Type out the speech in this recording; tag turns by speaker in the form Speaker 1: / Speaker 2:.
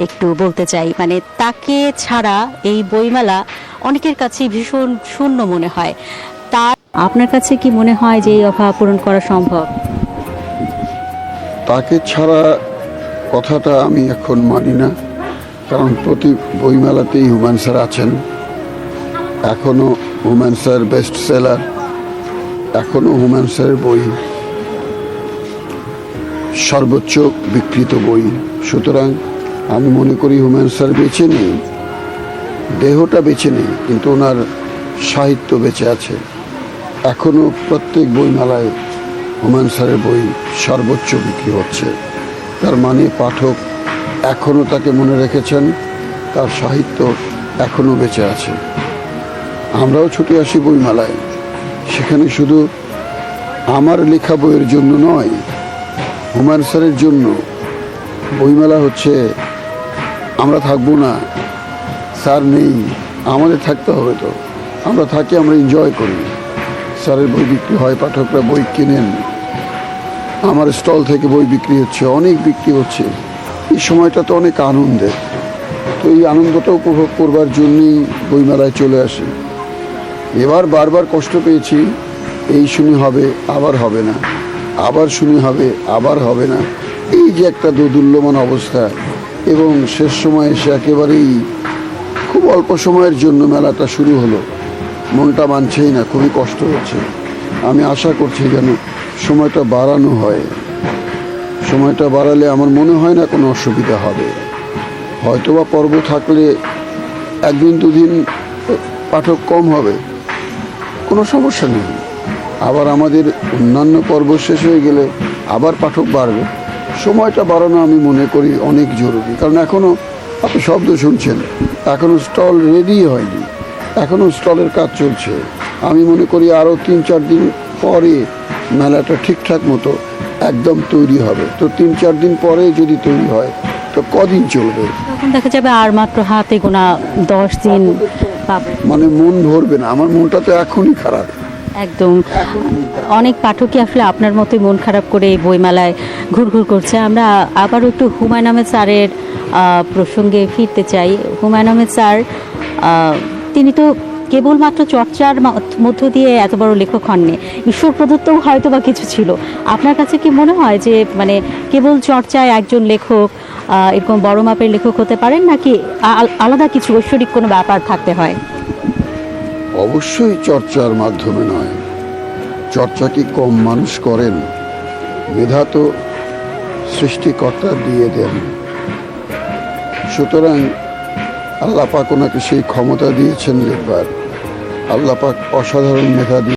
Speaker 1: একটু বলতে চাই, মানে তাকে ছাড়া এই বইমেলা অনেকের কাছে ভীষণ শূন্য মনে হয়। তার আপনার কাছে কি মনে হয় যে এই অভাব পূরণ করা সম্ভব?
Speaker 2: তাকে ছাড়া কথাটা আমি এখন মানি না, কারণ প্রতি বইমেলাতেই হুমায়ুন স্যার আছেন। এখনও হুমায়ুন স্যার বেস্ট সেলার, এখনও হুমায়ুন স্যারের বই সর্বোচ্চ বিক্রিত বই। সুতরাং আমি মনে করি হুমায়ুন স্যার বেঁচে নেই, দেহটা বেঁচে নেই, কিন্তু ওনার সাহিত্য বেঁচে আছে। এখনও প্রত্যেক বইমেলায় হুমায়ুন স্যারের বই সর্বোচ্চ বিক্রি হচ্ছে। তার মানে পাঠক এখনও তাকে মনে রেখেছেন, তার সাহিত্য এখনও বেঁচে আছে। আমরাও ছুটে আসি বইমেলায়, সেখানে শুধু আমার লেখা বইয়ের জন্য নয়, হুমায়ুন স্যারের জন্য। বইমেলা হচ্ছে আমরা থাকবো না, স্যার নেই, আমাদের থাকতে হবে। তো আমরা থাকি, আমরা এনজয় করি। স্যারের বই বিক্রি হয়, পাঠকরা বই কেনেন, আমার স্টল থেকে বই বিক্রি হচ্ছে, অনেক বিক্রি হচ্ছে। এই সময়টা তো অনেক আনন্দের। তো এই আনন্দটা উপভোগ করবার জন্যই বইমেলায় চলে আসি। এবার বারবার কষ্ট পেয়েছি, এই শুনি হবে আবার হবে না, আবার শুনি হবে আবার হবে না, এই যে একটা দোদুল্যমান অবস্থা। এবং শেষ সময় এসে একেবারেই খুব অল্প সময়ের জন্য মেলাটা শুরু হলো, মনটা মানছেই না, খুবই কষ্ট হচ্ছে। আমি আশা করছি যেন সময়টা বাড়ানো হয়। সময়টা বাড়ালে আমার মনে হয় না কোনো অসুবিধা হবে। হয়তোবা পর্ব থাকলে একদিন দুদিন পাঠক কম হবে, কোনো সমস্যা নেই। আবার আমাদের অন্যান্য পর্ব শেষ হয়ে গেলে আবার পাঠক বাড়বে। সময়টা বাড়ানো আমি মনে করি অনেক জরুরি, কারণ এখনও আপনি শব্দ শুনছেন, এখনও স্টল রেডি হয়নি, এখনও স্টলের কাজ চলছে। আমি মনে করি আরও 3-4 দিন পরে মেলাটা ঠিকঠাক মতো একদম তৈরি হবে। তো 3-4 দিন পরে যদি তৈরি হয় তো কদিন চলবে?
Speaker 1: তখন দেখা যাবে আর মাত্র হাতে গোনা 10 দিন পাবে।
Speaker 2: মানে মন ভরবে না। আমার মনটা তো এখনই খারাপ।
Speaker 1: একদম। অনেক পাঠকই আসলে আপনার মতোই মন খারাপ করে এই বইমেলায় ঘুরঘুর করছে। আমরা আবারও একটু হুমায়ুন আহমেদ স্যারের প্রসঙ্গে ফিরতে চাই। হুমায়ুন আহমেদ স্যার তিনি তো কেবলমাত্র চর্চার মধ্য দিয়ে এত বড় লেখক হননি, ঈশ্বর প্রদত্তও হয়তো বা কিছু ছিল। আপনার কাছে কি মনে হয় যে মানে কেবল চর্চায় একজন লেখক এরকম বড় মাপের লেখক হতে পারেন, নাকি আলাদা কিছু ঐশ্বরিক কোনো ব্যাপার থাকতে হয়?
Speaker 2: অবশ্যই চর্চার মাধ্যমে নয়। চর্চা কি কম মানুষ করেন? মেধা তো সৃষ্টিকর্তা দিয়ে দেন। সুতরাং আল্লাহ পাক ওনাকে সেই ক্ষমতা দিয়েছেন লিখবার। আল্লাহ পাক অসাধারণ মেধা দিয়ে